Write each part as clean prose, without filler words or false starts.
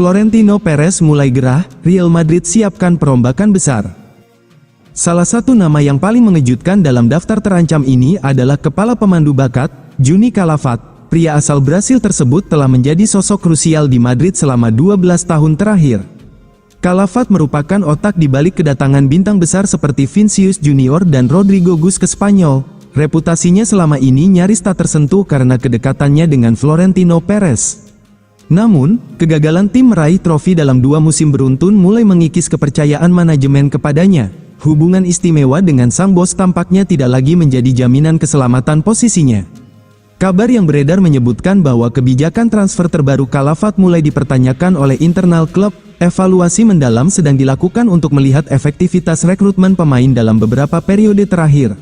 Florentino Perez mulai gerah, Real Madrid siapkan perombakan besar. Salah satu nama yang paling mengejutkan dalam daftar terancam ini adalah kepala pemandu bakat, Juni Calafat. Pria asal Brasil tersebut telah menjadi sosok krusial di Madrid selama 12 tahun terakhir. Calafat merupakan otak di balik kedatangan bintang besar seperti Vinicius Junior dan Rodrigo Gus ke Spanyol. Reputasinya selama ini nyaris tak tersentuh karena kedekatannya dengan Florentino Perez. Namun, kegagalan tim meraih trofi dalam 2 musim beruntun mulai mengikis kepercayaan manajemen kepadanya. Hubungan istimewa dengan sang bos tampaknya tidak lagi menjadi jaminan keselamatan posisinya. Kabar yang beredar menyebutkan bahwa kebijakan transfer terbaru Calafat mulai dipertanyakan oleh internal klub. Evaluasi mendalam sedang dilakukan untuk melihat efektivitas rekrutmen pemain dalam beberapa periode terakhir.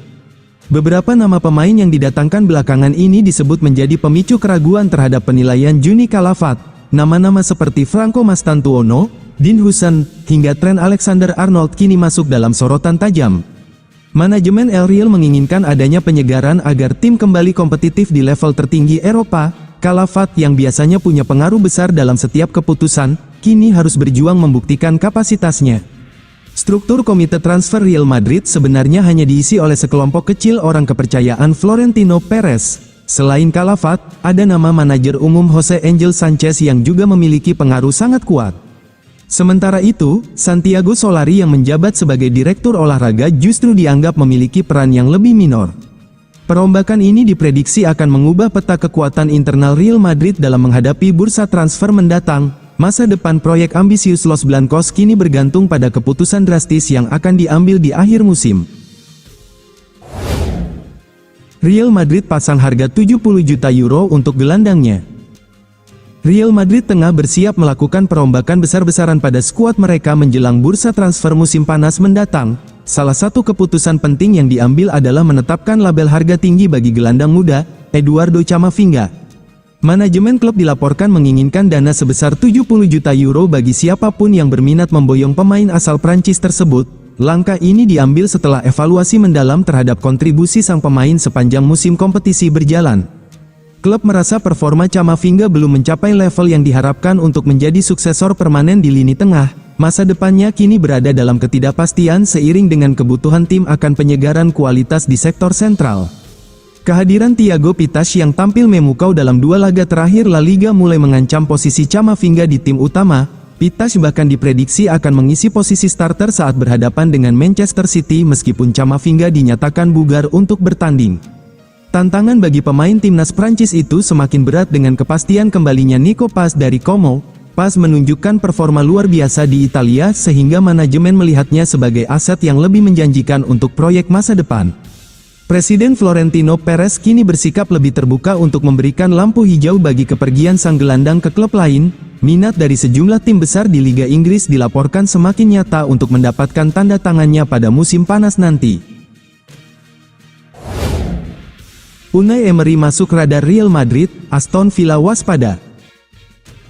Beberapa nama pemain yang didatangkan belakangan ini disebut menjadi pemicu keraguan terhadap penilaian Juni Calafat. Nama-nama seperti Franco Mastantuono, Dean Huijsen, hingga Trent Alexander-Arnold kini masuk dalam sorotan tajam. Manajemen El Real menginginkan adanya penyegaran agar tim kembali kompetitif di level tertinggi Eropa. Calafat yang biasanya punya pengaruh besar dalam setiap keputusan, kini harus berjuang membuktikan kapasitasnya. Struktur komite transfer Real Madrid sebenarnya hanya diisi oleh sekelompok kecil orang kepercayaan Florentino Perez. Selain Calafat, ada nama manajer umum Jose Angel Sanchez yang juga memiliki pengaruh sangat kuat. Sementara itu, Santiago Solari yang menjabat sebagai direktur olahraga justru dianggap memiliki peran yang lebih minor. Perombakan ini diprediksi akan mengubah peta kekuatan internal Real Madrid dalam menghadapi bursa transfer mendatang. Masa depan proyek ambisius Los Blancos kini bergantung pada keputusan drastis yang akan diambil di akhir musim. Real Madrid pasang harga 70 juta euro untuk gelandangnya. Real Madrid tengah bersiap melakukan perombakan besar-besaran pada skuad mereka menjelang bursa transfer musim panas mendatang. Salah satu keputusan penting yang diambil adalah menetapkan label harga tinggi bagi gelandang muda, Eduardo Camavinga. Manajemen klub dilaporkan menginginkan dana sebesar 70 juta euro bagi siapapun yang berminat memboyong pemain asal Prancis tersebut. Langkah ini diambil setelah evaluasi mendalam terhadap kontribusi sang pemain sepanjang musim kompetisi berjalan. Klub merasa performa Camavinga belum mencapai level yang diharapkan untuk menjadi suksesor permanen di lini tengah. Masa depannya kini berada dalam ketidakpastian seiring dengan kebutuhan tim akan penyegaran kualitas di sektor sentral. Kehadiran Thiago Pitas yang tampil memukau dalam 2 laga terakhir La Liga mulai mengancam posisi Camavinga di tim utama. Pitas bahkan diprediksi akan mengisi posisi starter saat berhadapan dengan Manchester City meskipun Camavinga dinyatakan bugar untuk bertanding. Tantangan bagi pemain timnas Prancis itu semakin berat dengan kepastian kembalinya Nico Paz dari Como. Paz menunjukkan performa luar biasa di Italia sehingga manajemen melihatnya sebagai aset yang lebih menjanjikan untuk proyek masa depan. Presiden Florentino Perez kini bersikap lebih terbuka untuk memberikan lampu hijau bagi kepergian sang gelandang ke klub lain. Minat dari sejumlah tim besar di Liga Inggris dilaporkan semakin nyata untuk mendapatkan tanda tangannya pada musim panas nanti. Unai Emery masuk radar Real Madrid, Aston Villa waspada.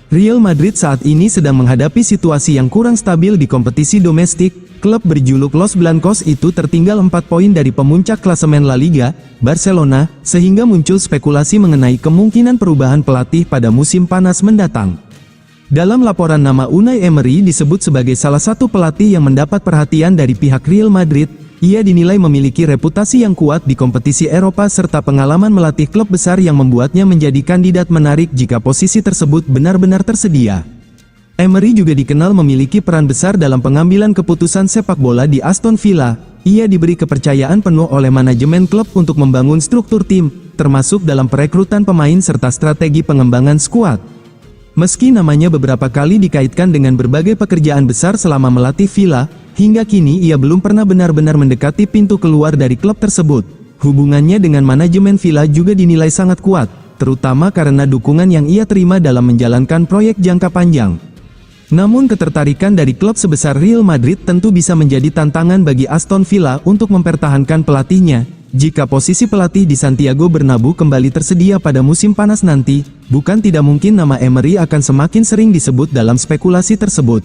Real Madrid saat ini sedang menghadapi situasi yang kurang stabil di kompetisi domestik. Klub berjuluk Los Blancos itu tertinggal 4 poin dari pemuncak klasemen La Liga, Barcelona, sehingga muncul spekulasi mengenai kemungkinan perubahan pelatih pada musim panas mendatang. Dalam laporan nama Unai Emery disebut sebagai salah satu pelatih yang mendapat perhatian dari pihak Real Madrid. Ia dinilai memiliki reputasi yang kuat di kompetisi Eropa serta pengalaman melatih klub besar yang membuatnya menjadi kandidat menarik jika posisi tersebut benar-benar tersedia. Emery juga dikenal memiliki peran besar dalam pengambilan keputusan sepak bola di Aston Villa. Ia diberi kepercayaan penuh oleh manajemen klub untuk membangun struktur tim, termasuk dalam perekrutan pemain serta strategi pengembangan skuad. Meski namanya beberapa kali dikaitkan dengan berbagai pekerjaan besar selama melatih Villa, hingga kini ia belum pernah benar-benar mendekati pintu keluar dari klub tersebut. Hubungannya dengan manajemen Villa juga dinilai sangat kuat, terutama karena dukungan yang ia terima dalam menjalankan proyek jangka panjang. Namun ketertarikan dari klub sebesar Real Madrid tentu bisa menjadi tantangan bagi Aston Villa untuk mempertahankan pelatihnya. Jika posisi pelatih di Santiago Bernabeu kembali tersedia pada musim panas nanti, bukan tidak mungkin nama Emery akan semakin sering disebut dalam spekulasi tersebut.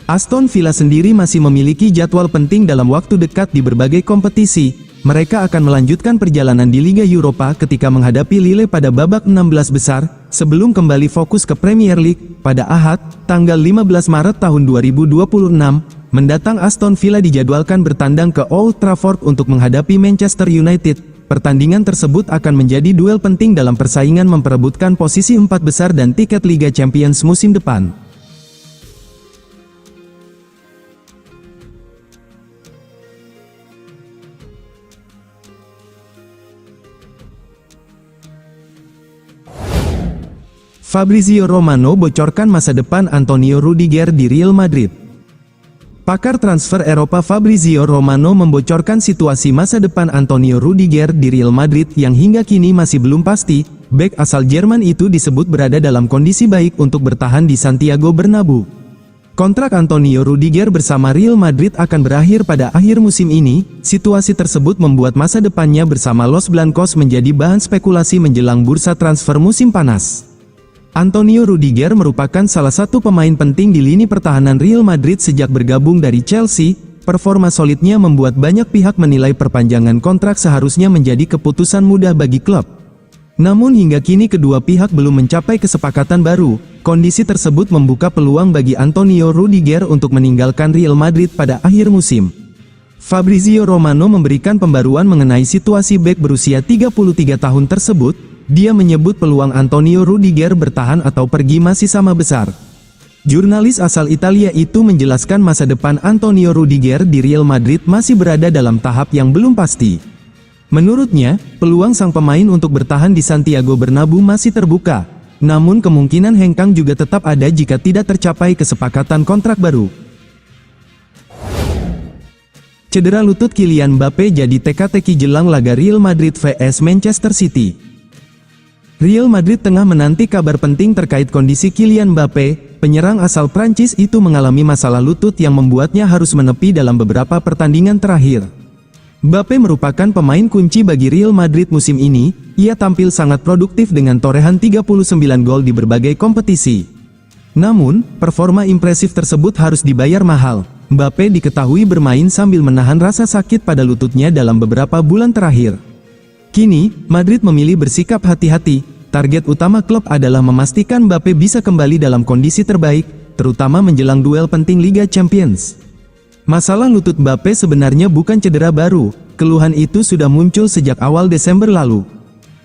Aston Villa sendiri masih memiliki jadwal penting dalam waktu dekat di berbagai kompetisi. Mereka akan melanjutkan perjalanan di Liga Eropa ketika menghadapi Lille pada babak 16 besar. sebelum kembali fokus ke Premier League. Pada Ahad, tanggal 15 Maret tahun 2026, mendatang Aston Villa dijadwalkan bertandang ke Old Trafford untuk menghadapi Manchester United. Pertandingan tersebut akan menjadi duel penting dalam persaingan memperebutkan posisi 4 besar dan tiket Liga Champions musim depan. Fabrizio Romano bocorkan masa depan Antonio Rudiger di Real Madrid. Pakar transfer Eropa Fabrizio Romano membocorkan situasi masa depan Antonio Rudiger di Real Madrid yang hingga kini masih belum pasti. Bek asal Jerman itu disebut berada dalam kondisi baik untuk bertahan di Santiago Bernabeu. Kontrak Antonio Rudiger bersama Real Madrid akan berakhir pada akhir musim ini. Situasi tersebut membuat masa depannya bersama Los Blancos menjadi bahan spekulasi menjelang bursa transfer musim panas. Antonio Rudiger merupakan salah satu pemain penting di lini pertahanan Real Madrid sejak bergabung dari Chelsea. Performa solidnya membuat banyak pihak menilai perpanjangan kontrak seharusnya menjadi keputusan mudah bagi klub. Namun hingga kini kedua pihak belum mencapai kesepakatan baru. Kondisi tersebut membuka peluang bagi Antonio Rudiger untuk meninggalkan Real Madrid pada akhir musim. Fabrizio Romano memberikan pembaruan mengenai situasi bek berusia 33 tahun tersebut. Dia menyebut peluang Antonio Rudiger bertahan atau pergi masih sama besar. Jurnalis asal Italia itu menjelaskan masa depan Antonio Rudiger di Real Madrid masih berada dalam tahap yang belum pasti. Menurutnya, peluang sang pemain untuk bertahan di Santiago Bernabeu masih terbuka. Namun kemungkinan hengkang juga tetap ada jika tidak tercapai kesepakatan kontrak baru. Cedera lutut Kylian Mbappe jadi teka-teki jelang laga Real Madrid vs Manchester City. Real Madrid tengah menanti kabar penting terkait kondisi Kylian Mbappe. Penyerang asal Prancis itu mengalami masalah lutut yang membuatnya harus menepi dalam beberapa pertandingan terakhir. Mbappe merupakan pemain kunci bagi Real Madrid musim ini. Ia tampil sangat produktif dengan torehan 39 gol di berbagai kompetisi. Namun, performa impresif tersebut harus dibayar mahal. Mbappe diketahui bermain sambil menahan rasa sakit pada lututnya dalam beberapa bulan terakhir. Kini, Madrid memilih bersikap hati-hati. Target utama klub adalah memastikan Mbappe bisa kembali dalam kondisi terbaik, terutama menjelang duel penting Liga Champions. Masalah lutut Mbappe sebenarnya bukan cedera baru, keluhan itu sudah muncul sejak awal Desember lalu.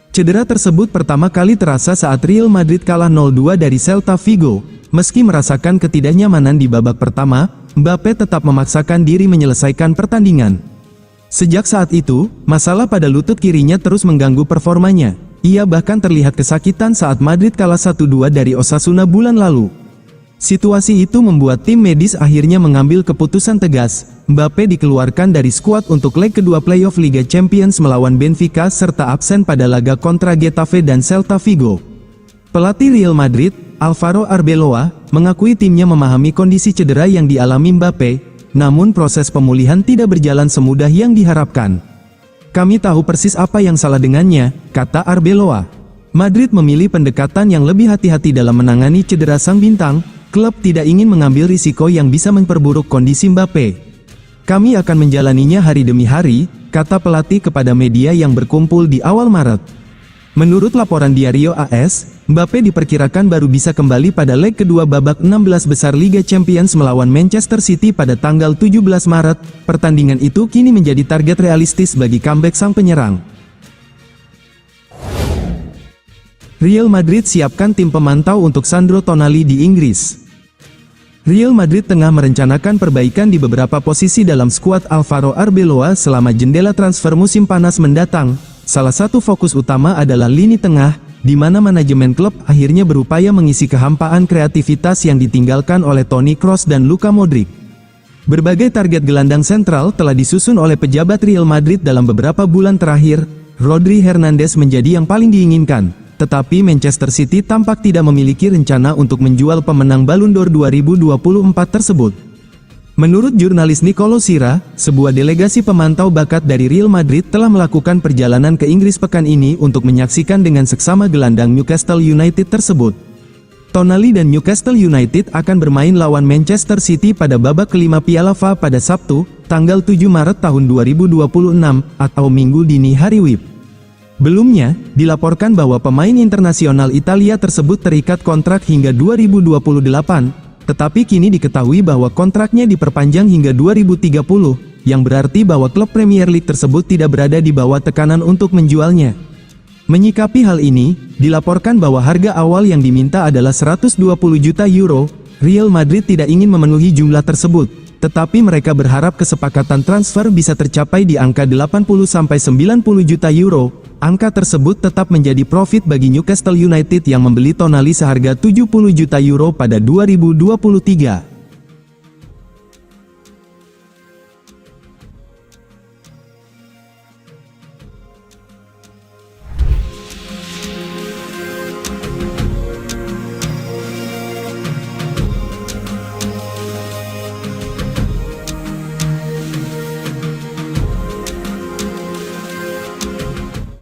Cedera tersebut pertama kali terasa saat Real Madrid kalah 0-2 dari Celta Vigo. Meski merasakan ketidaknyamanan di babak pertama, Mbappe tetap memaksakan diri menyelesaikan pertandingan. Sejak saat itu, masalah pada lutut kirinya terus mengganggu performanya. Ia bahkan terlihat kesakitan saat Madrid kalah 1-2 dari Osasuna bulan lalu. Situasi itu membuat tim medis akhirnya mengambil keputusan tegas. Mbappe dikeluarkan dari skuad untuk leg kedua playoff Liga Champions melawan Benfica serta absen pada laga kontra Getafe dan Celta Vigo. Pelatih Real Madrid, Alvaro Arbeloa, mengakui timnya memahami kondisi cedera yang dialami Mbappe. Namun proses pemulihan tidak berjalan semudah yang diharapkan. Kami tahu persis apa yang salah dengannya, kata Arbeloa. Madrid memilih pendekatan yang lebih hati-hati dalam menangani cedera sang bintang. Klub tidak ingin mengambil risiko yang bisa memperburuk kondisi Mbappe. Kami akan menjalaninya hari demi hari, kata pelatih kepada media yang berkumpul di awal Maret. Menurut laporan Diario AS, Mbappe diperkirakan baru bisa kembali pada leg kedua babak 16 besar Liga Champions melawan Manchester City pada tanggal 17 Maret. Pertandingan itu kini menjadi target realistis bagi comeback sang penyerang. Real Madrid siapkan tim pemantau untuk Sandro Tonali di Inggris. Real Madrid tengah merencanakan perbaikan di beberapa posisi dalam skuad Alvaro Arbeloa selama jendela transfer musim panas mendatang. Salah satu fokus utama adalah lini tengah, di mana manajemen klub akhirnya berupaya mengisi kehampaan kreativitas yang ditinggalkan oleh Toni Kroos dan Luka Modric. Berbagai target gelandang sentral telah disusun oleh pejabat Real Madrid dalam beberapa bulan terakhir. Rodri Hernandez menjadi yang paling diinginkan, tetapi Manchester City tampak tidak memiliki rencana untuk menjual pemenang Ballon d'Or 2024 tersebut. Menurut jurnalis Nicolo Sira, sebuah delegasi pemantau bakat dari Real Madrid telah melakukan perjalanan ke Inggris pekan ini untuk menyaksikan dengan seksama gelandang Newcastle United tersebut. Tonali dan Newcastle United akan bermain lawan Manchester City pada babak kelima Piala FA pada Sabtu, tanggal 7 Maret tahun 2026, atau Minggu dini hari WIB. Belumnya, dilaporkan bahwa pemain internasional Italia tersebut terikat kontrak hingga 2028, tetapi kini diketahui bahwa kontraknya diperpanjang hingga 2030, yang berarti bahwa klub Premier League tersebut tidak berada di bawah tekanan untuk menjualnya. Menyikapi hal ini, dilaporkan bahwa harga awal yang diminta adalah 120 juta euro. Real Madrid tidak ingin memenuhi jumlah tersebut, tetapi mereka berharap kesepakatan transfer bisa tercapai di angka 80-90 juta euro. Angka tersebut tetap menjadi profit bagi Newcastle United yang membeli Tonali seharga 70 juta euro pada 2023.